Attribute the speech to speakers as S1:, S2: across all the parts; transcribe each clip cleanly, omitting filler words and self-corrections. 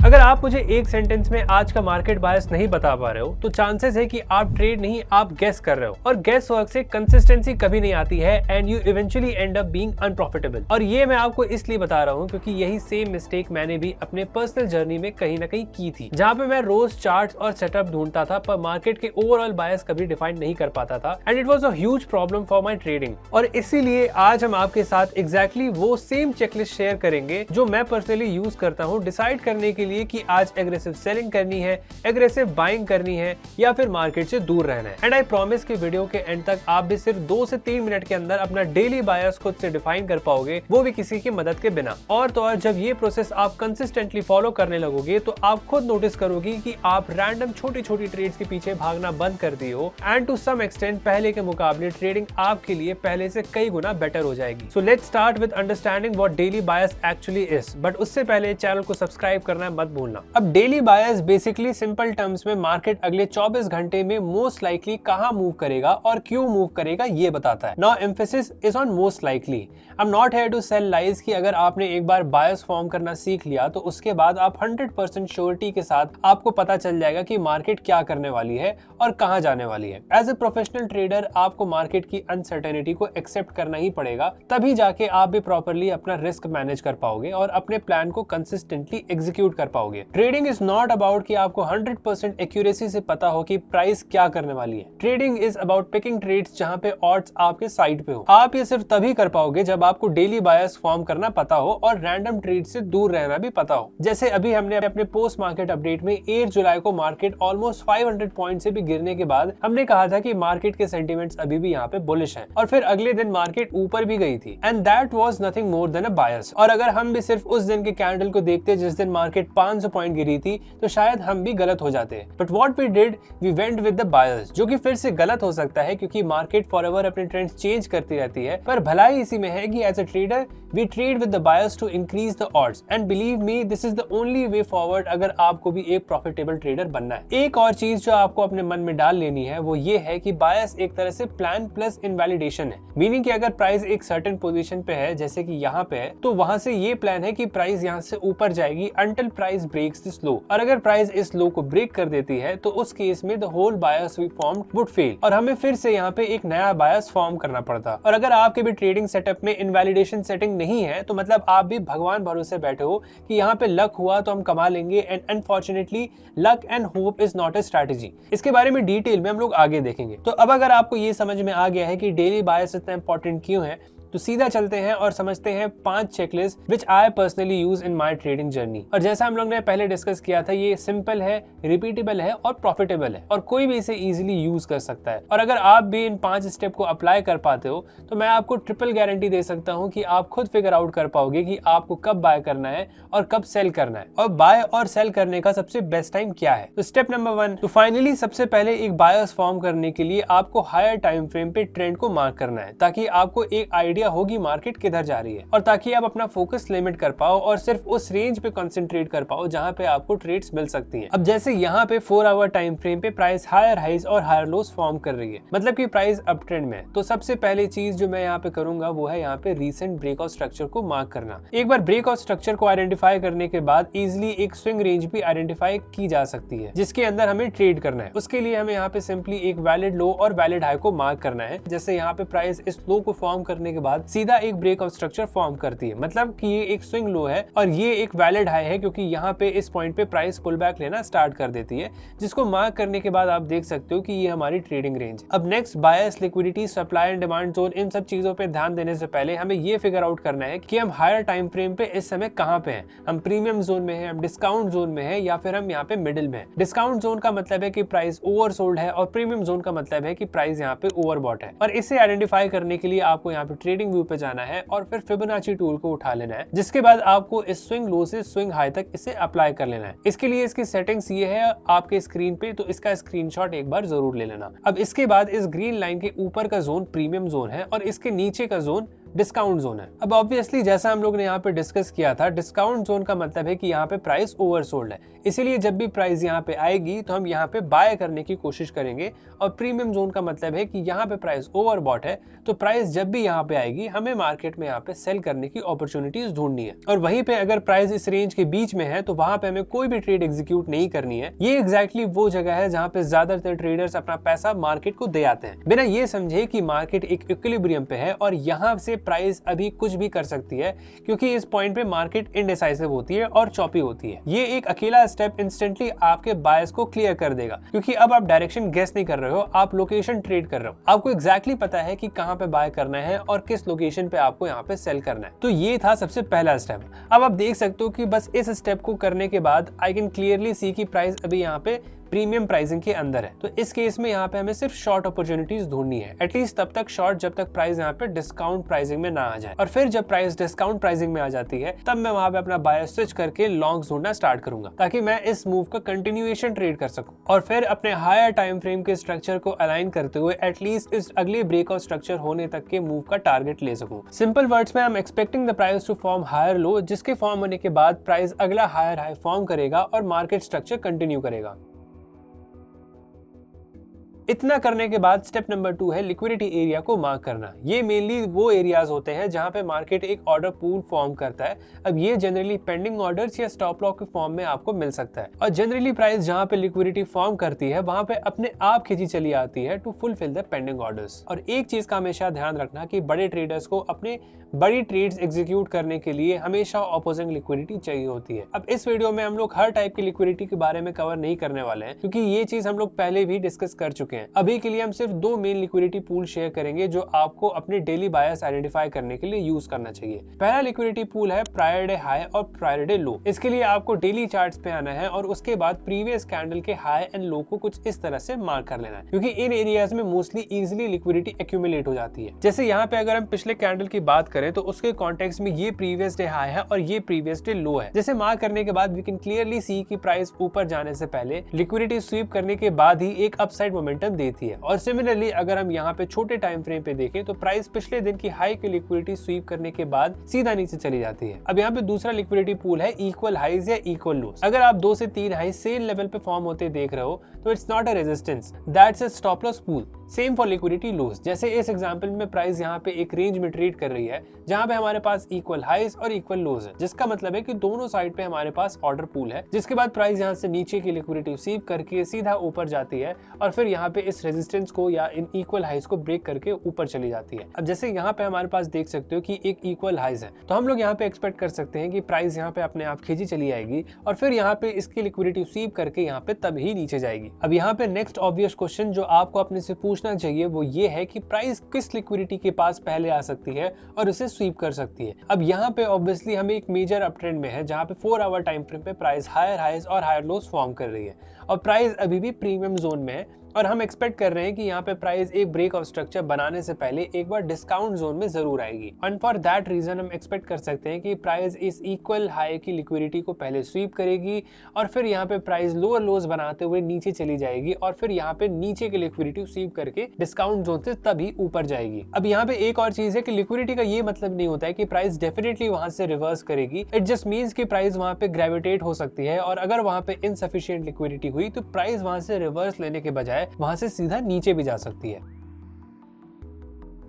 S1: अगर आप मुझे एक सेंटेंस में आज का मार्केट बायस नहीं बता पा रहे हो तो चांसेस है कि आप ट्रेड नहीं आप गेस कर रहे हो, और गेस वर्क से कंसिस्टेंसी कभी नहीं आती है and you eventually and up being unprofitable. और ये मैं आपको इसलिए बता रहा हूँ क्योंकि यही सेम मिस्टेक मैंने भी अपने पर्सनल जर्नी में कहीं ना कहीं की थी, जहाँ पे मैं रोज चार्ट्स और सेटअप ढूंढता था पर मार्केट के ओवरऑल बायस कभी डिफाइन नहीं कर पाता था and it was a huge problem for my trading. और इसीलिए आज हम आपके साथ एग्जैक्टली वो सेम चेकलिस्ट शेयर करेंगे जो मैं पर्सनली यूज करता हूँ डिसाइड करने के लिए कि आज एग्रेसिव सेलिंग करनी है, एग्रेसिव बाइंग करनी है या फिर मार्केट से दूर रहना है। एंड आई प्रॉमिस कि वीडियो के एंड तक आप भी सिर्फ 2 से 3 मिनट के अंदर अपना डेली बायस खुद से डिफाइन कर पाओगे, वो भी किसी की मदद के बिना। और तो और जब ये प्रोसेस आप कंसिस्टेंटली फॉलो करने लगोगे तो आप खुद नोटिस करोगे कि आप रैंडम छोटी छोटी ट्रेड्स के पीछे भागना बंद कर दिए हो एंड टू सम एक्सटेंट पहले के मुकाबले ट्रेडिंग आपके लिए पहले से कई गुना बेटर हो जाएगी। So let's start with understanding what daily bias actually is, but उससे पहले चैनल को सब्सक्राइब करना मत भूलना। अब डेली बायस बेसिकली सिंपल टर्म्स में मार्केट अगले 24 घंटे में मोस्ट लाइकली कहां मूव करेगा और क्यों मूव करेगा ये बताता है। Now emphasis is on most likely. I am not here to sell lies कि अगर आपने एक बार बायस फॉर्म करना सीख लिया तो उसके बाद आप 100% श्योरिटी के साथ आपको पता चल जाएगा कि मार्केट क्या करने वाली है और कहां जाने वाली है। एज ए प्रोफेशनल ट्रेडर आपको मार्केट की अनसर्टेनिटी को एक्सेप्ट करना ही पड़ेगा, तभी जाके आप भी प्रॉपर्ली अपना रिस्क मैनेज कर पाओगे और अपने प्लान को कंसिस्टेंटली एग्जीक्यूट कर पाओगे। ट्रेडिंग इज नॉट अबाउट कि आपको 100% एक्यूरेसी से पता हो कि प्राइस क्या करने वाली है। Trading is about picking trades जहां पे ऑड्स आपके साइड पे हो। आप ये सिर्फ तभी कर पाओगे जब आपको डेली बायस फॉर्म करना पता हो और रैंडम ट्रेड से दूर रहना भी पता हो। जैसे अभी हमने अपने पोस्ट मार्केट अपडेट में 8 जुलाई को मार्केट ऑलमोस्ट 500 पॉइंट से भी गिरने के बाद हमने कहा था कि मार्केट के सेंटिमेंट्स अभी भी यहाँ पे बुलिश हैं, और फिर अगले दिन मार्केट ऊपर भी गई थी and that was nothing more than a bias. और अगर हम भी सिर्फ उस दिन के कैंडल को देखते जिस दिन मार्केट 500 पॉइंट गिरी थी तो शायद हम भी गलत हो जाते। But what we did, we went with the bias, जो कि फिर से गलत हो सकता है क्योंकि मार्केट फॉरएवर अपने ट्रेंड्स चेंज करती रहती है। पर भलाई इसी में है कि as a trader we trade with the bias to increase the odds and believe me this is the only way forward अगर आपको भी एक प्रॉफिटेबल ट्रेडर बनना है। एक और चीज जो आपको अपने मन में डाल लेनी है वो ये है कि बायस एक तरह से प्लान प्लस इनवैलिडेशन है, मीनिंग कि अगर प्राइस एक सर्टेन पोजीशन पे है जैसे कि यहाँ पे है तो वहां से ये प्लान है कि प्राइस यहाँ से ऊपर जाएगी until price breaks this low, और अगर प्राइस इस लो को ब्रेक कर देती है तो उस केस में the whole bias we formed would fail और हमें फिर से यहाँ पे एक नया बायस फॉर्म करना पड़ता। और अगर आपके भी ट्रेडिंग सेटअप में इनवैलिडेशन सेटिंग नहीं है तो मतलब आप भी भगवान भरोसे बैठे हो कि यहाँ पे लक हुआ तो हम कमा लेंगे and unfortunately luck and hope is not a strategy. इसके बारे में डिटेल में हम लोग आगे देखेंगे। तो अब अगर आपको ये समझ में आ गया है कि डेली बायस इतना इंपॉर्टेंट क्यों है तो सीधा चलते हैं और समझते हैं 5 checklist which I personally use in my trading journey. और जैसा हम लोग ने पहले डिस्कस किया था ये सिंपल है, रिपीटेबल है और प्रॉफिटेबल है और कोई भी इसे इजीली यूज कर सकता है। और अगर आप भी इन 5 स्टेप को अप्लाई कर पाते हो तो मैं आपको ट्रिपल गारंटी दे सकता हूं कि आप खुद फिगर आउट कर पाओगे कि आपको कब बाय करना है और कब सेल करना है और बाय और सेल करने का सबसे बेस्ट टाइम क्या है। तो स्टेप नंबर 1, तो फाइनली सबसे पहले एक बायस फॉर्म करने के लिए आपको हायर टाइम फ्रेम पे ट्रेंड को मार्क करना है ताकि आपको एक आइडिया होगी मार्केट किधर जा रही है और ताकि आप अपना फोकस लिमिट कर पाओ और सिर्फ उस रेंज पे कंसंट्रेट कर पाओ जहां पे आपको ट्रेड्स मिल सकती हैं। अब जैसे यहाँ पे 4 आवर टाइम फ्रेम पे प्राइस हायर हाइज और हायर लोस फॉर्म कर रही है, मतलब कि प्राइस अप ट्रेंड में, तो सबसे पहले चीज जो मैं यहाँ पे करूंगा वो है यहाँ पे रीसेंट ब्रेकआउट स्ट्रक्चर को मार्क करना। एक बार ब्रेकआउट स्ट्रक्चर को आइडेंटिफाई करने के बाद इजिली एक स्विंग रेंज भी आइडेंटिफाई की जा सकती है जिसके अंदर हमें ट्रेड करना है। उसके लिए हमें यहाँ पे सिंपली एक वैलिड लो और वैलिड हाई को मार्क करना है। जैसे यहाँ पे प्राइस इस लो को फॉर्म करने के बाद सीधा एक ब्रेकआउट स्ट्रक्चर फॉर्म करती है, मतलब कि ये एक स्विंग लो है और ये एक वैलिड हाई है क्योंकि यहाँ पे इस पॉइंट पे प्राइस पुल बैक लेना स्टार्ट कर देती है, जिसको मार्क करने के बाद आप देख सकते हो कि ये हमारी ट्रेडिंग रेंज है। अब next bias, liquidity, supply and demand zone, इन सब चीजों पे ध्यान देने से पहले हमें ये फिगर आउट करना है कि हम हायर टाइम फ्रेम पे इस समय कहाँ पे हैं। हम प्रीमियम जोन में है, हम डिस्काउंट जोन में है या फिर हम यहाँ पे मिडिल में है। डिस्काउंट जोन का मतलब है कि प्राइस ओवरसोल्ड है और प्रीमियम जोन का मतलब है कि प्राइस यहाँ पे ओवरबॉट है। और इसे आइडेंटिफाई करने के लिए आपको यहाँ पे ट्रेडिंग व्यू पे जाना है और फिर फिबोनाची टूल को उठा लेना है, जिसके बाद आपको इस स्विंग लो से स्विंग हाई तक इसे अप्लाई कर लेना है। इसके लिए इसकी सेटिंग्स ये है आपके स्क्रीन पे, तो इसका स्क्रीनशॉट एक बार जरूर ले लेना। अब इसके बाद इस ग्रीन लाइन के ऊपर का जोन प्रीमियम जोन है और इसके नीचे का जोन डिस्काउंट जोन है। अब ऑब्वियसली जैसा हम लोग ने यहाँ पे डिस्कस किया था, डिस्काउंट जोन का मतलब है कि यहाँ पे प्राइस ओवरसोल्ड है, इसीलिए जब भी प्राइस यहाँ पे आएगी तो हम यहाँ पे बाय करने की कोशिश करेंगे। और प्रीमियम जोन का मतलब है कि यहाँ पे प्राइस ओवरबॉट है, तो प्राइस जब भी यहाँ पे आएगी हमें मार्केट में यहाँ पे सेल करने की अपॉर्चुनिटीज ढूंढनी है। और वहीं पे अगर प्राइस इस रेंज के बीच में है तो वहां पे हमें कोई भी ट्रेड एग्जीक्यूट नहीं करनी है। ये एग्जैक्टली वो जगह है जहाँ पे ज्यादातर ट्रेडर्स अपना पैसा मार्केट को दे आते हैं, बिना ये समझे कि मार्केट एक इक्विलिब्रियम पे है और यहाँ से प्राइस अभी कुछ भी कर सकती है, क्योंकि इस पॉइंट पे मार्केट इनडिसाइसिव होती है और चॉपी होती है। ये एक अकेला स्टेप इंस्टेंटली आपके बायस को क्लियर कर देगा, क्योंकि अब आप डायरेक्शन गेस नहीं कर रहे हो, आप लोकेशन ट्रेड कर रहे हो। आपको एग्जैक्टली पता है कि कहाँ पे बाय करना है और किस लोकेशन पे आपको यहाँ पे सेल करना है। तो ये था सबसे पहला स्टेप। अब आप देख सकते हो कि बस इस स्टेप को करने के बाद आई कैन क्लियरली सी की प्राइस अभी यहाँ पे प्रीमियम प्राइसिंग के अंदर है। तो इस केस में यहाँ पे हमें सिर्फ शॉर्ट अपॉर्चुनिटीज ढूंढनी है, एटलीस्ट तब तक शॉर्ट जब तक प्राइस यहाँ पे डिस्काउंट प्राइसिंग में ना आ जाए। और फिर जब प्राइस डिस्काउंट प्राइसिंग में आ जाती है तब मैं वहां पे अपना बायर स्विच करके लॉन्ग ढूंढना स्टार्ट करूंगा, ताकि मैं इस मूव का कंटिन्यूएशन ट्रेड कर सकूं और फिर अपने हायर टाइम फ्रेम के स्ट्रक्चर को अलाइन करते हुए एटलीस्ट इस अगले ब्रेकआउट स्ट्रक्चर होने तक के मूव का टारगेट ले सकूं। सिंपल वर्ड्स में I am expecting the price to form higher low, जिसके फॉर्म होने के बाद प्राइस अगला हायर हाई फॉर्म करेगा और मार्केट स्ट्रक्चर कंटिन्यू करेगा। इतना करने के बाद स्टेप नंबर 2 है लिक्विडिटी एरिया को मार्क करना। ये मेनली वो एरियाज होते हैं जहां पे मार्केट एक ऑर्डर पूल फॉर्म करता है। अब ये जनरली पेंडिंग ऑर्डर्स या स्टॉप लॉस के फॉर्म में आपको मिल सकता है, और जनरली प्राइस जहां पे लिक्विडिटी फॉर्म करती है वहां पे अपने आप खींची चली आती है to fulfil the pending orders. और एक चीज का हमेशा ध्यान रखना कि बड़े ट्रेडर्स को अपने बड़ी ट्रेड्स एग्जीक्यूट करने के लिए हमेशा ऑपोजिंग लिक्विडिटी चाहिए होती है। अब इस वीडियो में हम लोग हर टाइप की लिक्विडिटी के बारे में कवर नहीं करने वाले हैं, क्योंकि ये चीज हम लोग पहले भी डिस्कस कर चुके हैं। अभी के लिए हम सिर्फ 2 मेन लिक्विडिटी पूल शेयर करेंगे जो आपको अपने डेली बायर्स आइडेंटिफाई करने के लिए यूज करना चाहिए। पहला लिक्विडिटी पूल है प्रायर डे हाई और प्रायर डे लो। इसके लिए आपको डेली चार्ट्स पे आना है और उसके बाद प्रीवियस कैंडल के हाई एंड लो को कुछ इस तरह से मार्क कर लेना है, क्योंकि इन एरियाज में मोस्टली इजीली लिक्विडिटी एक्यूमुलेट हो जाती है। जैसे यहाँ पे अगर हम पिछले कैंडल की बात करें तो उसके कॉन्टेक्स्ट में ये प्रीवियस डे हाई है और ये प्रीवियस डे लो है। जैसे मार्क करने के बाद वी कैन क्लियरली सी की प्राइस ऊपर जाने से पहले लिक्विडिटी स्वीप करने के बाद ही एक अपसाइड मोमेंटम देती है। और सिमिलरली अगर हम यहाँ पे छोटे टाइम फ्रेम पे देखें तो प्राइस पिछले दिन की हाई की लिक्विडिटी स्वीप करने के बाद सीधा नीचे चली जाती है। अब यहाँ पे दूसरा लिक्विडिटी पूल है इक्वल हाइज या इक्वल लोस। अगर आप 2 से 3 हाई सेम लेवल पे फॉर्म होते देख रहे हो तो it's not a resistance, that's a stop loss pool. Same for liquidity loss. जैसे इस एग्जांपल में प्राइस यहाँ पे एक रेंज में ट्रेड कर रही है जहाँ पे हमारे पास इक्वल हाइज और इक्वल लोस है, जिसका मतलब है कि दोनों साइड पे हमारे पास ऑर्डर पूल है, जिसके बाद प्राइस यहाँ से नीचे की लिक्विडिटी स्वीप करके सीधा ऊपर जाती है और फिर यहाँ पे इस रेजिस्टेंस को या इन इक्वल हाइज को ब्रेक करके ऊपर चली जाती है। अब जैसे यहाँ पे हमारे पास देख सकते हो कि एक इक्वल हाइज है, तो हम लोग यहाँ पे एक्सपेक्ट कर सकते हैं कि प्राइस यहाँ पे अपने आप खींची चली आएगी और फिर यहाँ पे इसकी लिक्विडिटी स्वीप करके यहाँ पे तब ही नीचे जाएगी। अब यहाँ पे नेक्स्ट ऑब्वियस क्वेश्चन जो आपको अपने से पूछना चाहिए वो ये है कि प्राइस किस लिक्विडिटी के पास पहले आ सकती है और उसे स्वीप कर सकती है। अब यहाँ पे ऑब्वियसली हम एक मेजर अप ट्रेंड में है जहाँ पे 4 आवर टाइम फ्रेम पे प्राइस हायर हाइज और हायर लोस फॉर्म कर रही है और प्राइस अभी भी प्रीमियम जोन में है और हम एक्सपेक्ट कर रहे हैं कि यहाँ पे प्राइस एक ब्रेकआउट स्ट्रक्चर बनाने से पहले एक बार डिस्काउंट जोन में जरूर आएगी। एंड फॉर दैट रीजन हम एक्सपेक्ट कर सकते हैं कि प्राइस इस इक्वल हाई की लिक्विडिटी को पहले स्वीप करेगी और फिर यहाँ पे प्राइस लोअर लोज बनाते हुए नीचे चली जाएगी और फिर यहाँ पे नीचे की लिक्विडिटी स्वीप करके डिस्काउंट जोन से तभी ऊपर जाएगी। अब यहाँ पे एक और चीज है कि लिक्विडिटी का ये मतलब नहीं होता है कि प्राइस डेफिनेटली वहां से रिवर्स करेगी। इट जस्ट मीन्स कि प्राइस वहां पे ग्रेविटेट हो सकती है और अगर वहां पे इनसफिशिएंट लिक्विडिटी हुई तो प्राइस वहां से रिवर्स लेने के बजाय वहां से सीधा नीचे भी जा सकती है।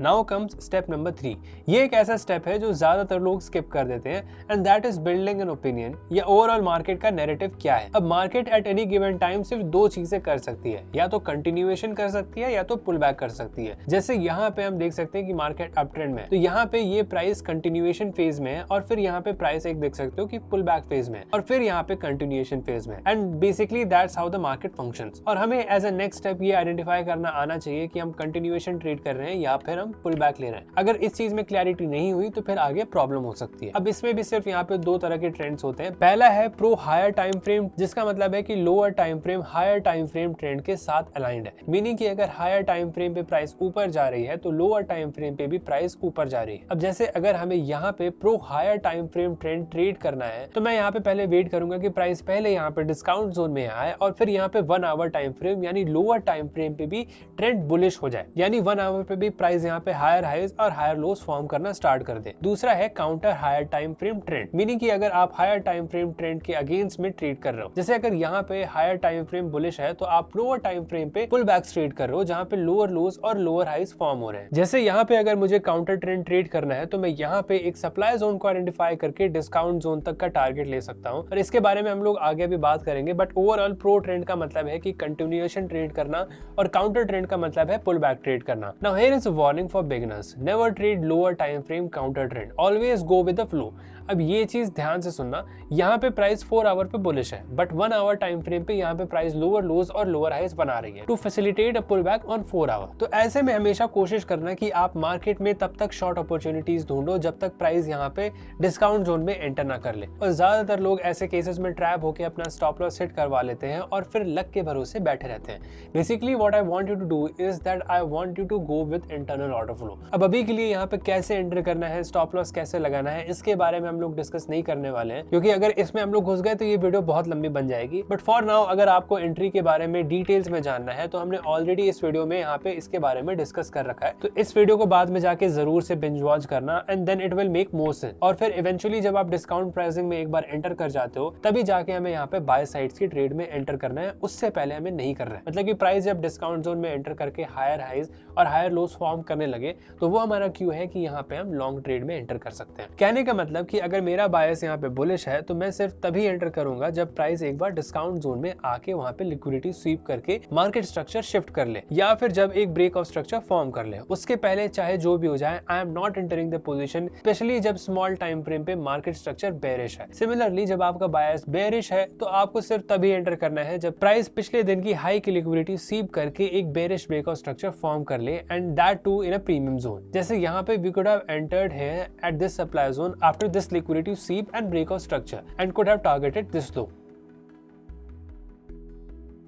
S1: Now comes step number 3। ये एक ऐसा स्टेप है जो ज्यादातर लोग स्किप कर देते हैं and that is building an opinion या ओवरऑल मार्केट का नैरेटिव क्या है। अब market at any given time सिर्फ 2 चीजें कर सकती है, या तो कंटिन्यूएशन कर सकती है या तो पुल बैक कर सकती है। जैसे यहाँ पे हम देख सकते हैं कि मार्केट अप ट्रेंड में है, तो यहाँ पे ये प्राइस कंटिन्यूएशन फेज में है और फिर यहाँ पे प्राइस एक देख सकते हो कि पुल बैक फेज में है और फिर यहाँ पे कंटिन्यूएशन फेज में and basically that's how the market functions. और हमें एज अ नेक्स्ट स्टेप ये आइडेंटिफाई करना आना चाहिए कि हम कंटिन्यूएशन ट्रेड कर रहे हैं या फिर पुल बैक ले रहे हैं। अगर इस चीज में क्लैरिटी नहीं हुई तो फिर आगे प्रॉब्लम हो सकती है। अब इसमें भी सिर्फ यहाँ पे 2 तरह के ट्रेंड्स होते हैं। पहला है प्रो हायर टाइम फ्रेम, जिसका मतलब है कि lower time frame higher time frame trend के साथ अलाइंड है, मीनिंग कि अगर हायर टाइम फ्रेम पे प्राइस ऊपर जा रही है तो लोअर टाइम फ्रेम पे भी प्राइस ऊपर जा रही है। अब जैसे अगर हमें यहाँ पे pro higher time frame trend trade करना है तो मैं यहाँ पे पहले वेट करूंगा कि प्राइस पहले यहाँ पे डिस्काउंट जोन में आए और फिर यहाँ पे 1 आवर टाइम फ्रेम यानी लोअर टाइम फ्रेम पे भी ट्रेंड बुलिश हो जाए, यानी 1 आवर पे भी प्राइस यहाँ यहाँ पे हायर हाइज और हायर लोस फॉर्म करना स्टार्ट कर दे। दूसरा है counter higher time frame trend, meaning कि अगर आप हायर टाइम फ्रेम ट्रेंड के अगेंस्ट में ट्रेड कर रहे हो, जैसे अगर यहाँ पे हायर टाइम फ्रेम बुलिश है तो आप लोअर टाइम फ्रेम पे पुल बैक ट्रेड कर रहे हो जहाँ पे लोअर लोस और लोअर हाइज फॉर्म हो रहे हैं। जैसे यहाँ पे अगर मुझे काउंटर ट्रेंड ट्रेड करना है तो मैं यहाँ पे एक सप्लाई जोन को आइडेंटिफाई करके डिस्काउंट जोन तक का टारगेट ले सकता हूँ, और इसके बारे में हम लोग आगे भी बात करेंगे। बट ओवरऑल प्रो ट्रेंड का मतलब है कि कंटिन्यूएशन ट्रेड करना और काउंटर ट्रेंड का मतलब है पुल बैक ट्रेड करना। Now here is a warning for beginners, never trade lower time frame counter trend, always go with the flow. अब ये चीज ध्यान से सुनना, यहाँ पे प्राइस 4 आवर पे बुलिश है बट 1 आवर टाइम फ्रेम पे यहाँ पे प्राइस लोअर लोज और लोअर हाइज बना रही है to facilitate a pull back on 4 hour. तो ऐसे में हमेशा कोशिश करना कि आप मार्केट में तब तक शॉर्ट अपॉर्चुनिटीज ढूंढो जब तक प्राइस यहाँ पे डिस्काउंट जोन में एंटर ना कर ले। और ज्यादातर लोग ऐसे केसेस में ट्रैप होकर अपना स्टॉप लॉस हिट करवा लेते हैं और फिर लक के भरोसे बैठे रहते हैं। Basically what I want you to do is that I want you to go with internal order flow. अब अभी के लिए यहाँ पे कैसे एंटर करना है, स्टॉप लॉस कैसे लगाना है, इसके बारे में हम लोग डिस्कस नहीं करने वाले हैं, क्योंकि अगर इसमें हम लोग घुस गए तो ये वीडियो बहुत लंबी बन जाएगी। बट फॉर नाउ अगर आपको एंट्री के बारे में डिटेल्स में जानना है तो हमने ऑलरेडी इस वीडियो में यहाँ पे इसके बारे में डिस्कस कर रखा है, तो इस वीडियो को बाद में जाके जरूर से बिंज वॉच करना and then it will make more sense. और फिर इवेंचुअली जब आप डिस्काउंट प्राइसिंग में एक बार एंटर कर जाते हो तभी जाके हमें यहाँ पे बाय साइड्स की ट्रेड में एंटर करना है, उससे पहले हमें नहीं करना है। मतलब कि प्राइस जब डिस्काउंट जोन में एंटर करके हायर हाइज और हायर लोस फॉर्म करने लगे तो वो हमारा क्यू है कि यहाँ पे हम लॉन्ग ट्रेड में एंटर कर सकते हैं। कहने का मतलब कि अगर मेरा बायस यहाँ पे बुलिश है तो मैं सिर्फ तभी एंटर करूंगा जब प्राइस एक बार डिस्काउंट जोन में आके वहां पे लिक्विडिटी स्वीप करके मार्केट स्ट्रक्चर शिफ्ट कर ले, या फिर जब एक ब्रेक ऑफ स्ट्रक्चर फॉर्म कर ले। उसके पहले चाहे जो भी हो जाए, आई am not entering the position, specially जब स्मॉल टाइम फ्रेम पे मार्केट स्ट्रक्चर बेरिश है। सिमिलरली जब आपका बायस बेरिश है तो आपको सिर्फ तभी एंटर करना है जब प्राइस पिछले दिन की हाई की लिक्विडिटी स्वीप करके एक bearish break of structure form कर ले, and that too in a premium zone. जैसे यहाँ पे we could have entered here at this supply zone after this liquidity sweep and break of structure and could have targeted this low.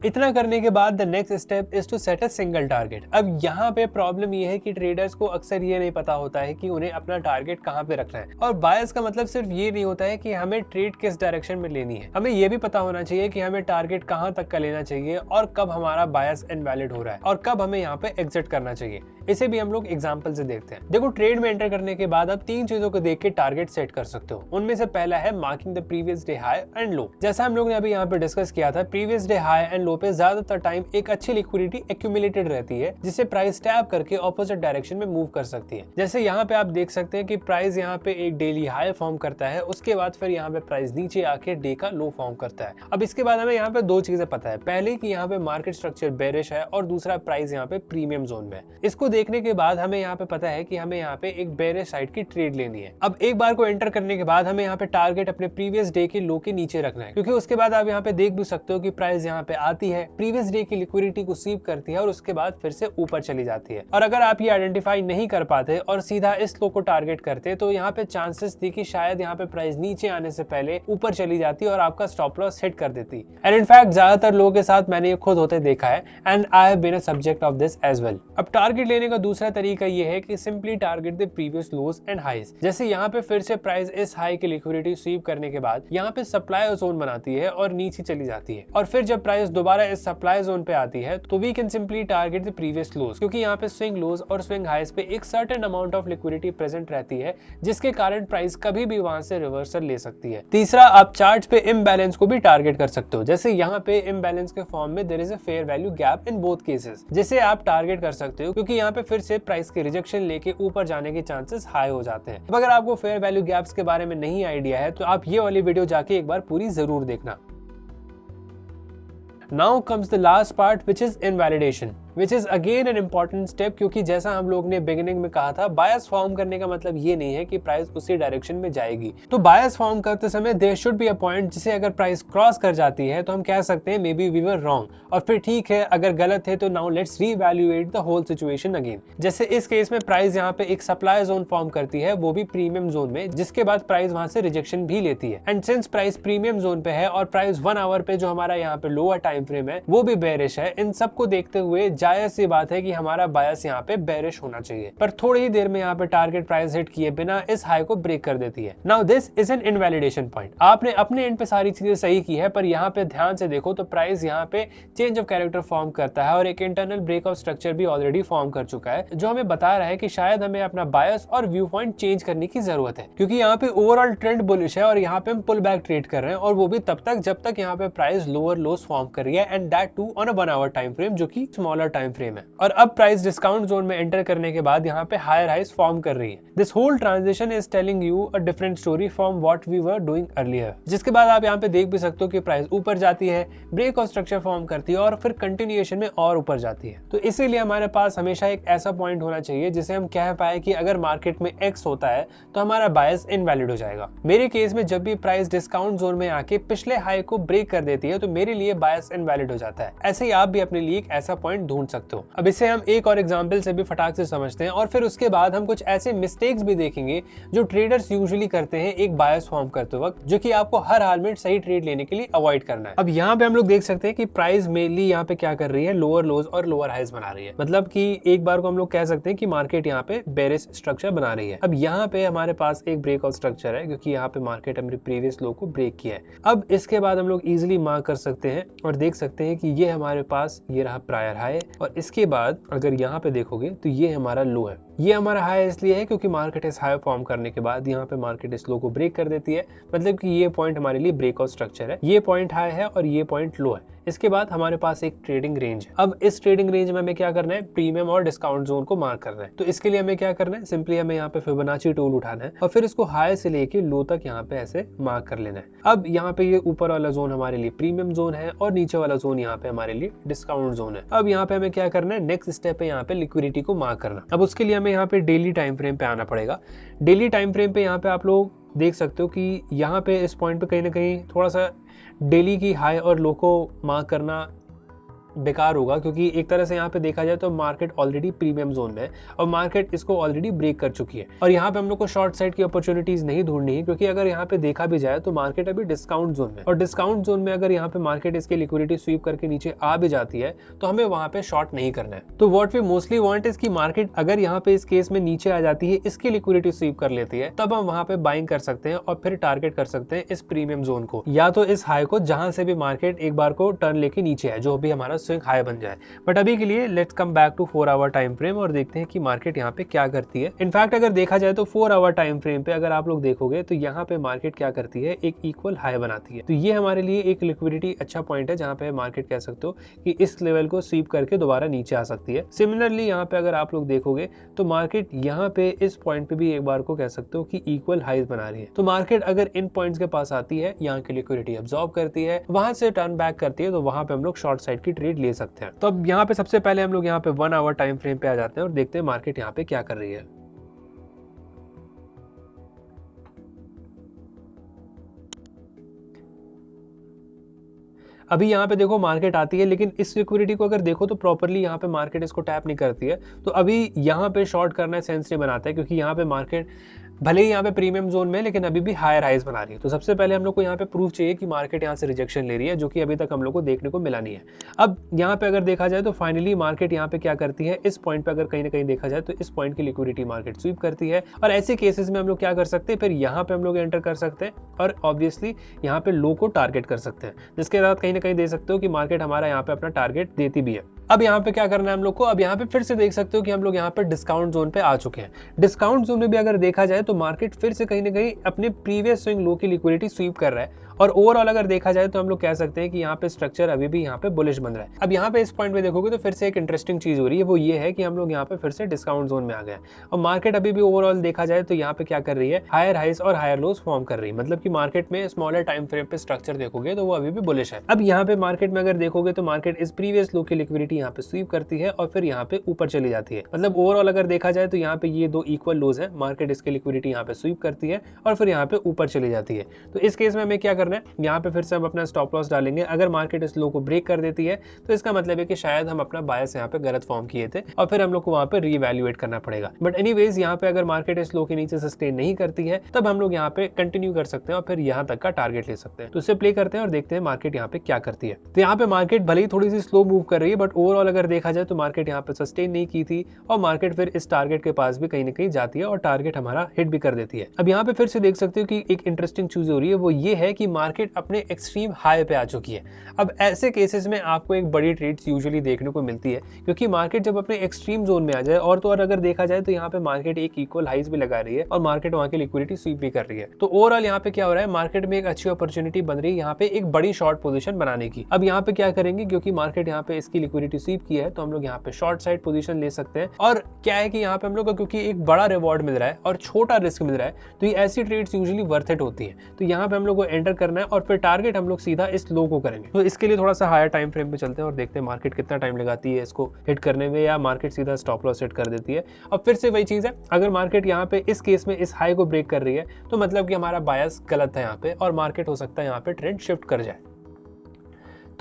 S1: इतना करने के बाद the next step is to set a single target. अब यहाँ पे problem ये है कि ट्रेडर्स को अक्सर ये नहीं पता होता है कि उन्हें अपना टारगेट कहाँ पे रखना है, और बायस का मतलब सिर्फ ये नहीं होता है कि हमें ट्रेड किस डायरेक्शन में लेनी है, हमें ये भी पता होना चाहिए कि हमें टारगेट कहाँ तक का लेना चाहिए और कब हमारा बायस इनवैलिड हो रहा है और कब हमें यहाँ पे एग्जिट करना चाहिए। इसे भी हम लोग एग्जाम्पल से देखते हैं। देखो, ट्रेड में एंटर करने के बाद आप 3 चीजों को देख के टारगेट सेट कर सकते हो। उनमें से पहला है marking the previous day high and low. जैसा हम लोग ने अभी यहाँ पे डिस्कस किया था, previous day high and low पे ज्यादातर टाइम एक अच्छी लिक्विडिटी एक्यूमुलेटेड रहती है जिससे प्राइस टैप करके ऑपोजिट डायरेक्शन में मूव कर सकती है। जैसे यहाँ पे आप देख सकते हैं कि प्राइस यहाँ पे एक डेली हाई फॉर्म करता है, उसके बाद फिर यहाँ पे प्राइस नीचे आके डे का लो फॉर्म करता है। अब इसके बाद हमें यहाँ पे 2 चीजें पता है, पहले कि यहाँ पे मार्केट स्ट्रक्चर बेरिश है और दूसरा प्राइस यहाँ पे प्रीमियम जोन में है। इसको देखने के बाद हमें यहाँ पे पता है कि हमें यहाँ पे एक बेरिश साइड की ट्रेड लेनी है। अब एक बार को एंटर करने के बाद हमें यहाँ पे टारगेट अपने प्रीवियस डे के लो के नीचे रखना है, क्योंकि उसके बाद आप यहाँ पे देख भी सकते हो कि प्राइस यहाँ पे आती है, प्रीवियस डे की लिक्विडिटी को स्वीप करती है और उसके बाद फिर से ऊपर चली जाती है। और अगर आप ये आइडेंटिफाई नहीं कर पाते और सीधा इस लो को टारगेट करते तो यहाँ पे चांसेस थी कि शायद यहाँ पे प्राइस नीचे आने से पहले ऊपर चली जाती और आपका स्टॉप लॉस हिट कर देती। एंड इनफैक्ट ज्यादातर लोगों के साथ मैंने ये खुद होते देखा है, and I have been a subject of this as well. अब टारगेट लेने का दूसरा तरीका ये है कि simply target the previous lows and highs. जैसे यहाँ पे फिर से प्राइस इस हाई की लिक्विडिटी स्वीप करने के बाद यहाँ पे सप्लाई जोन बनाती है और नीचे चली जाती है, और फिर जब प्राइस दोबारा इस सप्लाई जोन पे आती है तो we can simply target the previous lows, क्योंकि यहाँ पे स्विंग लोज और स्विंग हाइज पे एक certain amount of liquidity present रहती है जिसके कारण प्राइस कभी भी वहां से रिवर्सल ले सकती है। तीसरा, आप चार्ट पे इम्बैलेंस को भी टारगेट कर सकते हो। जैसे यहाँ पे इम्बैलेंस के फॉर्म में there is a fair value gap in both cases, जिसे आप टारगेट कर सकते हो, क्योंकि यहाँ पे फिर से प्राइस के रिजेक्शन लेके ऊपर जाने के चांसेस हाई हो जाते हैं। अब अगर आपको फेयर वैल्यू गैप्स के बारे में नहीं आइडिया है तो आप ये वाली वीडियो जाके एक बार पूरी जरूर देखना। Now comes the last part, which is invalidation, which is again an important step, क्योंकि जैसा हम लोग ने बिगिनिंग में कहा था, बायस फॉर्म करने का मतलब ये नहीं है कि प्राइस उसी डायरेक्शन में जाएगी। तो बायस फॉर्म करते समय there should be a point जिसे अगर प्राइस क्रॉस कर जाती है तो हम कह सकते हैं maybe we were wrong, और फिर ठीक है, अगर गलत है तो now let's reevaluate the whole situation again. जैसे इस केस में प्राइस यहाँ पे एक सप्लाई जोन फॉर्म करती है, वो भी प्रीमियम जोन में, जिसके बाद प्राइस वहां से रिजेक्शन भी लेती है। And since price premium zone पे है और प्राइस 1 आवर पे जो हमारा यहाँ पे लोअर टाइम फ्रेम है वो भी बेरिश है, इन सबको देखते हुए जायज सी बात है कि हमारा बायस यहाँ पे बेरिश होना चाहिए, पर थोड़ी ही देर में यहाँ पे टारगेट प्राइस हिट किए बिना इस हाई को ब्रेक कर देती है। Now this is an invalidation point. आपने अपने एंड पे सारी चीजें सही की है, पर यहाँ पे ध्यान से देखो तो प्राइस यहाँ पे चेंज ऑफ कैरेक्टर फॉर्म करता है और एक इंटरनल ब्रेक ऑफ स्ट्रक्चर भी ऑलरेडी फॉर्म कर चुका है, जो हमें बता रहा है कि शायद हमें अपना बायस और व्यू पॉइंट चेंज करने की जरूरत है, क्योंकि यहाँ पे ओवरऑल ट्रेंड बुलिश है और यहाँ पे हम पुल बैक ट्रेड कर रहे हैं, और वो भी तब तक जब तक यहाँ पे प्राइस लोअर लोस फॉर्म कर रही है, and that too on a 1 hour time frame, जो कि स्मॉलर टाइम फ्रेम है। और अब प्राइस डिस्काउंट जोन में एंटर करने के बाद यहाँ पे हायर हाइज फॉर्म कर रही है। This whole transition is telling you a different story from what we were doing earlier, जिसके बाद आप यहाँ पे देख भी सकते हो कि प्राइस ऊपर जाती है, ब्रेक ऑफ स्ट्रक्चर फॉर्म करती है और फिर कंटिन्यूएशन में और ऊपर जाती है। तो इसीलिए हमारे पास हमेशा एक ऐसा पॉइंट होना चाहिए जिसे हम कह पाए कि अगर मार्केट में एक्स होता है तो हमारा बायस इनवैलिड हो जाएगा। मेरे केस में जब भी प्राइस डिस्काउंट जोन में आके पिछले हाई को ब्रेक कर देती है तो मेरे लिए बायस इनवैलिड हो जाता है। ऐसे ही आप भी अपने लिए एक ऐसा पॉइंट ढूंढ सकते हो। अब इसे हम एक और एग्जांपल से भी फटाक से समझते हैं और फिर उसके बाद हम कुछ ऐसे मिस्टेक्स भी देखेंगे जो ट्रेडर्स यूजुअली करते हैं एक बायस फॉर्म करते वक्त, जो कि आपको हर हाल में सही ट्रेड लेने के लिए अवॉइड करना है। अब यहाँ पे हम लोग देख सकते हैं कि प्राइस मेनली यहाँ पे क्या कर रही है, लोअर लोज और लोअर हाइज बना रही है। मतलब कि एक बार को हम लोग कह सकते हैं कि मार्केट यहाँ पे बेरिश स्ट्रक्चर बना रही है। अब यहाँ पे हमारे पास एक ब्रेक ऑफ स्ट्रक्चर है क्योंकि यहाँ पे मार्केट हमने प्रीवियस लो को ब्रेक किया है। अब इसके बाद हम लोग इजिली मार्क कर सकते हैं और देख सकते हैं कि ये हमारे पास ये रहा प्रायर हाई, और इसके बाद अगर यहाँ पे देखोगे तो ये हमारा लो है। ये हमारा हाई इसलिए है क्योंकि मार्केट इस हाई फॉर्म करने के बाद यहाँ पे मार्केट इस लो को ब्रेक कर देती है, मतलब कि ये पॉइंट हमारे लिए ब्रेक ऑफ स्ट्रक्चर है, ये पॉइंट हाई है और ये पॉइंट लो है। इसके बाद हमारे पास एक ट्रेडिंग रेंज है। अब इस ट्रेडिंग रेंज में हमें क्या करना है, प्रीमियम और डिस्काउंट जोन को मार्क करना है। तो इसके लिए हमें क्या करना है, सिंपली हमें यहाँ पे फिबोनाची टूल उठाना है और फिर इसको हाई से लेके लो तक यहाँ पे ऐसे मार्क कर लेना है। अब यहाँ पे ये ऊपर वाला जोन हमारे लिए प्रीमियम जोन है और नीचे वाला जोन यहाँ पे हमारे लिए डिस्काउंट जोन है। अब यहाँ पे हमें क्या करना है, नेक्स्ट स्टेप है यहाँ पे लिक्विडिटी को मार्क करना। अब उसके लिए हमें यहाँ पे डेली टाइम फ्रेम पे आना पड़ेगा। डेली टाइम फ्रेम पे यहाँ पे आप लोग देख सकते हो कि यहाँ पे इस पॉइंट पे कहीं ना कहीं थोड़ा सा डेली की हाई और लो को मार्क करना बेकार होगा, क्योंकि एक तरह से यहाँ पे देखा जाए तो मार्केट ऑलरेडी प्रीमियम जोन में है और मार्केट इसको ऑलरेडी ब्रेक कर चुकी है। और यहाँ पे हम लोग को शॉर्ट साइड की अपॉर्चुनिटीज नहीं ढूंढनी है, क्योंकि अगर यहाँ पे देखा भी जाए तो मार्केट अभी डिस्काउंट जोन में, और डिस्काउंट जोन में अगर यहाँ पे मार्केट इसकी लिक्विडिटी स्वीप करके नीचे आ भी जाती है तो हमें वहाँ पे शॉर्ट नहीं करना है। तो what we mostly want is कि मार्केट अगर यहाँ पे इस केस में नीचे आ जाती है, इसकी लिक्विडिटी स्वीप कर लेती है, तब हम वहाँ पे बाइंग कर सकते हैं और फिर टारगेट कर सकते हैं इस प्रीमियम जोन को, या तो इस हाई को जहां से भी मार्केट एक बार को टर्न लेके नीचे है, जो भी हमारा स्विंग हाई बन जाए। बट अभी के लिए let's come back to 4 hour time frame और देखते हैं कि मार्केट यहाँ पे क्या करती है। इनफैक्ट अगर देखा जाए तो 4 आवर टाइम फ्रेम पे अगर आप लोग देखोगे तो यहाँ पे मार्केट क्या करती है, एक इक्वल हाई बनाती है। तो ये हमारे लिए एक लिक्विडिटी अच्छा पॉइंट है जहाँ पे मार्केट कह सकते हो कि इस लेवल को स्वीप करके दोबारा नीचे आ सकती है। सिमिलरली यहाँ पे अगर आप लोग देखोगे तो मार्केट यहाँ पे इस पॉइंट पे भी एक बार को कह सकते हो कि इक्वल हाइज बना रही है। तो मार्केट अगर इन पॉइंट्स के पास आती है, यहाँ की लिक्विडिटी अब्सॉर्ब करती है, वहां से टर्न बैक करती है, तो वहां पे हम लोग शॉर्ट साइड की ट्रेड ले सकते हैं। तो अब यहाँ पे सबसे पहले हम लोग यहाँ पे 1 आवर टाइम फ्रेम पे आ जाते हैं और देखते हैं मार्केट यहाँ पे क्या कर रही है। अभी यहाँ पे देखो मार्केट आती है, लेकिन इस लिक्विडिटी को अगर देखो तो प्रॉपर्ली यहाँ पे मार्केट इसको टैप नहीं करती है। तो अभी यहाँ पे शॉर्ट करना सेंस नहीं बनाता है, क्योंकि यहाँ पे मार्केट भले ही यहाँ पे प्रीमियम जोन में, लेकिन अभी भी हायर हाइज बना रही है। तो सबसे पहले हम लोग को यहाँ पे प्रूफ चाहिए कि मार्केट यहाँ से रिजेक्शन ले रही है, जो कि अभी तक हम लोग को देखने को मिला नहीं है। अब यहाँ पे अगर देखा जाए तो फाइनली मार्केट यहाँ पे क्या करती है, इस पॉइंट पे अगर कहीं ना कहीं देखा जाए तो इस पॉइंट की लिक्विडिटी मार्केट स्वीप करती है, और ऐसे केसेस में हम लोग क्या कर सकते हैं, फिर यहाँ पे हम लोग एंटर कर सकते हैं और ऑब्वियसली यहाँ पे लो को टारगेट कर सकते हैं, जिसके साथ कहीं ना कहीं दे सकते हो कि मार्केट हमारा यहाँ पे अपना टारगेट देती भी है। अब यहाँ पे क्या करना है हम लोग को, अब यहाँ पे फिर से देख सकते हो कि हम लोग यहाँ पे डिस्काउंट जोन पे आ चुके हैं। डिस्काउंट जोन में भी अगर देखा जाए तो मार्केट फिर से कहीं ना कहीं अपने प्रीवियस स्विंग लो की लिक्विडिटी स्वीप कर रहा है, और ओवरऑल अगर देखा जाए तो हम लोग कह सकते हैं कि यहाँ पे स्ट्रक्चर अभी भी यहाँ पे बुलिश बन रहा है। अब यहाँ पे इस पॉइंट पे देखोगे तो फिर से एक इंटरेस्टिंग चीज हो रही है, वो ये है कि हम लोग यहाँ पे फिर से डिस्काउंट जोन में आ गए और मार्केट अभी भी ओवरऑल देखा जाए तो यहाँ पे क्या कर रही है, हायर हाइज और हायर लोस फॉर्म कर रही है। मतलब कि मार्केट में स्मॉलर टाइम फ्रेम पे स्ट्रक्चर देखोगे तो वो अभी भी बुलिश है। अब यहाँ पे मार्केट में अगर देखोगे तो मार्केट इस प्रीवियस लो की लिक्विडिटी यहाँ पे स्वीप करती है और फिर यहाँ पे ऊपर चली जाती है। मतलब ओवरऑल अगर देखा जाए तो यहाँ पे ये दो इक्वल लोज है, मार्केट इसकी लिक्विडिटी यहाँ पे स्वीप करती है और फिर यहाँ पे ऊपर चली जाती है। तो इस केस में हमें क्या करना है, यहाँ पे फिर से हम अपना स्टॉप लॉस डालेंगे। अगर मार्केट इस लो को ब्रेक कर देती है तो इसका मतलब है कि शायद हम अपना बायस यहाँ पे गलत फॉर्म किए थे और फिर हम लोग को वहाँ पे रीवैल्यूएट करना पड़ेगा। बट एनीवेज यहाँ पे अगर मार्केट इस लो के नीचे सस्टेन नहीं करती है तब हम लोग यहाँ पे कंटिन्यू कर सकते हैं और फिर यहाँ तक का टारगेट ले सकते हैं। तो इसे प्ले करते हैं और देखते हैं मार्केट यहाँ पे क्या करती है। तो यहाँ पे मार्केट भले ही थोड़ी सी स्लो मूव कर रही है, बट ओवरऑल अगर देखा जाए तो मार्केट यहाँ पे सस्टेन नहीं की थी और मार्केट फिर इस टारगेट के पास भी कहीं ना कहीं जाती है और टारगेट हमारा हिट भी कर देती है। अब यहाँ पे फिर से देख सकते हो कि एक इंटरेस्टिंग चीज हो रही है, वो ये है कि मार्केट अपने एक्सट्रीम हाई पे आ चुकी है। अब ऐसे केसेस में आपको एक बड़ी ट्रेड्स यूजुअली देखने को मिलती है, क्योंकि मार्केट जब अपने एक्सट्रीम जोन में आ जाए और तो और अगर देखा जाए तो यहाँ पे मार्केट एक इक्वल हाइज भी लगा रही है और मार्केट वहाँ की लिक्विडिटी स्वीप भी कर रही है। तो ओवरऑल यहाँ पे क्या हो रहा है, मार्केट में एक अच्छी अपॉर्चुनिटी बन रही है यहाँ पे एक बड़ी शॉर्ट पोजीशन बनाने की। अब यहाँ पे क्या करेंगे, क्योंकि मार्केट यहाँ पे इसकी लिक्विडिटी स्वीप की है तो हम लोग यहाँ पे शॉर्ट साइड पोजीशन ले सकते हैं। और क्या है कि यहाँ पे हम लोग को क्योंकि एक बड़ा रिवॉर्ड मिल रहा है और छोटा रिस्क मिल रहा है, तो ये ऐसी ट्रेड्स यूजुअली वर्थ इट होती है। तो यहाँ पे हम लोग को एंटर करना है और फिर टारगेट हम लोग सीधा इस लो को करेंगे। तो इसके लिए थोड़ा सा हायर टाइम फ्रेम पे चलते हैं और देखते हैं मार्केट कितना टाइम लगाती है इसको हिट करने में, या मार्केट सीधा स्टॉप लॉस सेट कर देती है। अब फिर से वही चीज है, अगर मार्केट यहाँ पे इस केस में इस हाई को ब्रेक कर रही है तो मतलब कि हमारा बायस गलत है यहाँ पे और मार्केट हो सकता है यहाँ पे ट्रेंड शिफ्ट कर जाए।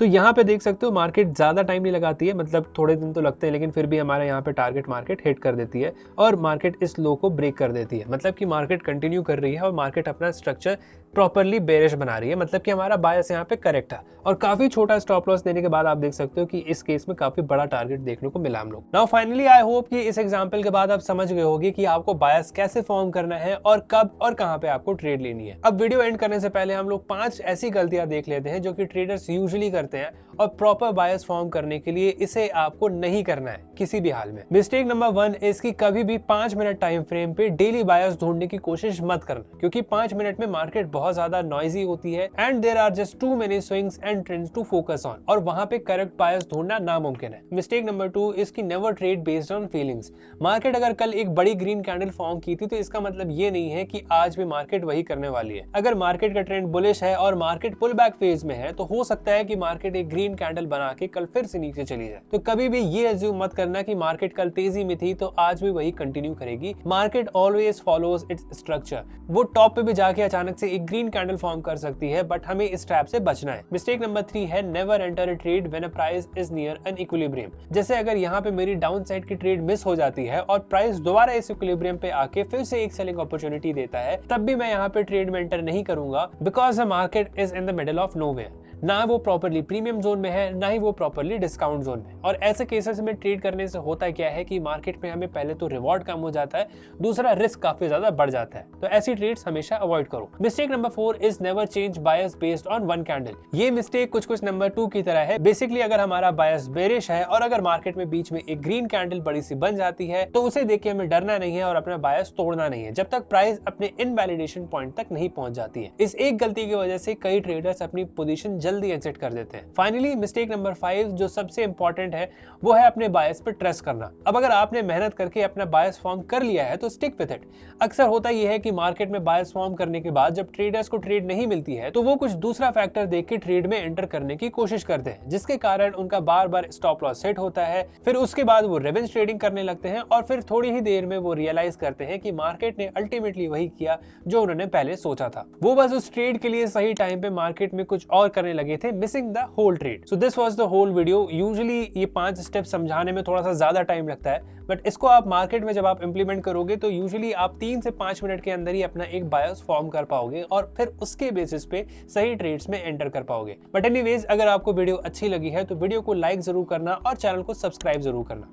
S1: तो यहाँ पे देख सकते हो मार्केट ज्यादा टाइम नहीं लगाती है, मतलब थोड़े दिन तो लगते हैं, लेकिन फिर भी हमारे यहाँ पे टारगेट मार्केट हिट कर देती है और मार्केट इस लो को ब्रेक कर देती है। मतलब कि मार्केट कंटिन्यू कर रही है और मार्केट अपना स्ट्रक्चर प्रॉपर्ली बेरिश बना रही है, मतलब कि हमारा बायस यहाँ पे करेक्ट है। और काफी छोटा स्टॉप लॉस देने के बाद आप देख सकते हो कि इस केस में काफी बड़ा टारगेट देखने को मिला हम लोग। नाउ फाइनली आई होप कि इस एग्जांपल के बाद आप समझ गए होंगे कि आपको बायस कैसे फॉर्म करना है और कब और कहां पे आपको ट्रेड लेनी है। अब वीडियो एंड करने से पहले हम लोग 5 ऐसी गलतियां देख लेते हैं जो कि ट्रेडर्स यूजुअली करते हैं और प्रॉपर बायस फॉर्म करने के लिए इसे आपको नहीं करना है किसी भी हाल में। मिस्टेक नंबर 1 इसकी कभी भी 5 मिनट टाइम फ्रेम पे डेली बायस ढूंढने की कोशिश मत करना, क्योंकि 5 मिनट में मार्केट बहुत ज्यादा नॉइजी होती है and there are just too many swings and trends to focus on, और वहां पे करेक्ट बायस ढूंढना नामुमकिन है। मिस्टेक नंबर 2 इसकी never trade based on feelings. Market अगर कल एक बड़ी ग्रीन कैंडल फॉर्म की थी तो इसका मतलब ये नहीं है कि आज भी मार्केट वही करने वाली है। अगर मार्केट का ट्रेंड बुलिश है और मार्केट पुल बैक फेज में है तो हो सकता है कि मार्केट एक ग्रीन कैंडल बना के कल फिर से नीचे चली जाए। तो कभी भी ये अज्यूम मत करना कि मार्केट कल तेजी में थी तो आज भी वही कंटिन्यू करेगी। Market always follows its structure. वो टॉप पे भी जाके अचानक से एक ग्रीन कैंडल फॉर्म कर सकती है, बट हमें इस ट्रैप से बचना है। मिस्टेक नंबर 3 है never enter a trade when a price is near an equilibrium. जैसे अगर यहाँ पे मेरी डाउन साइड की ट्रेड मिस हो जाती है और प्राइस दोबारा इस इक्विलिब्रियम पे आके फिर से एक सेलिंग अपॉर्चुनिटी देता है, तब भी मैं यहाँ पे ट्रेड में एंटर नहीं करूंगा, because the market is in the middle of nowhere. ना वो प्रॉपर्ली प्रीमियम जोन में है, ना ही वो प्रॉपर्ली डिस्काउंट जोन में। और ऐसे केसेस में ट्रेड करने से होता क्या है कि मार्केट में हमें पहले तो रिवॉर्ड कम हो जाता है, दूसरा रिस्क काफी ज्यादा बढ़ जाता है। तो ऐसी ट्रेड्स हमेशा अवॉइड करो। Mistake number 4 is never change bias based on one candle. ये मिस्टेक कुछ नंबर 2 की तरह है। बेसिकली अगर हमारा बायस बेरिश है और अगर मार्केट में बीच में एक ग्रीन कैंडल बड़ी सी बन जाती है तो उसे देख के हमें डरना नहीं है और अपना बायस तोड़ना नहीं है, जब तक प्राइस अपने इनवैलिडेशन पॉइंट तक नहीं पहुंच जाती है। इस एक गलती की वजह से कई ट्रेडर्स अपनी पोजीशन जल्दी एग्जिट कर देते हैं। फाइनली मिस्टेक नंबर 5 जो सबसे इंपॉर्टेंट है वो है अपने बायस पे ट्रस्ट करना। अब अगर आपने मेहनत करके अपना बायस फॉर्म कर लिया है तो स्टिक विद इट। अक्सर होता यह है कि मार्केट में बायस फॉर्म करने के बाद जब ट्रेडर्स को ट्रेड नहीं मिलती है तो वो कुछ दूसरा फैक्टर देख के ट्रेड में एंटर करने की कोशिश करते हैं, जिसके कारण उनका बार बार स्टॉप लॉस सेट होता है। फिर उसके बाद वो रिवेंज ट्रेडिंग करने लगते हैं और फिर थोड़ी ही देर में वो रियलाइज करते हैं कि मार्केट ने अल्टीमेटली वही किया जो उन्होंने पहले सोचा था। वो बस उस ट्रेड के लिए सही टाइम पे मार्केट में कुछ और करने लगे थे, missing the whole trade. So this was the whole video. Usually ये 5 स्टेप समझाने में थोड़ा सा ज्यादा टाइम लगता है, बट इसको आप मार्केट में जब आप इंप्लीमेंट करोगे तो यूजुअली आप 3 से 5 मिनट के अंदर ही अपना एक बायस फॉर्म कर पाओगे और फिर उसके बेसिस पे सही ट्रेड्स में एंटर कर पाओगे। बट एनीवेज, अगर आपको वीडियो अच्छी लगी है तो वीडियो को लाइक जरूर करना और चैनल को सब्सक्राइब जरूर करना।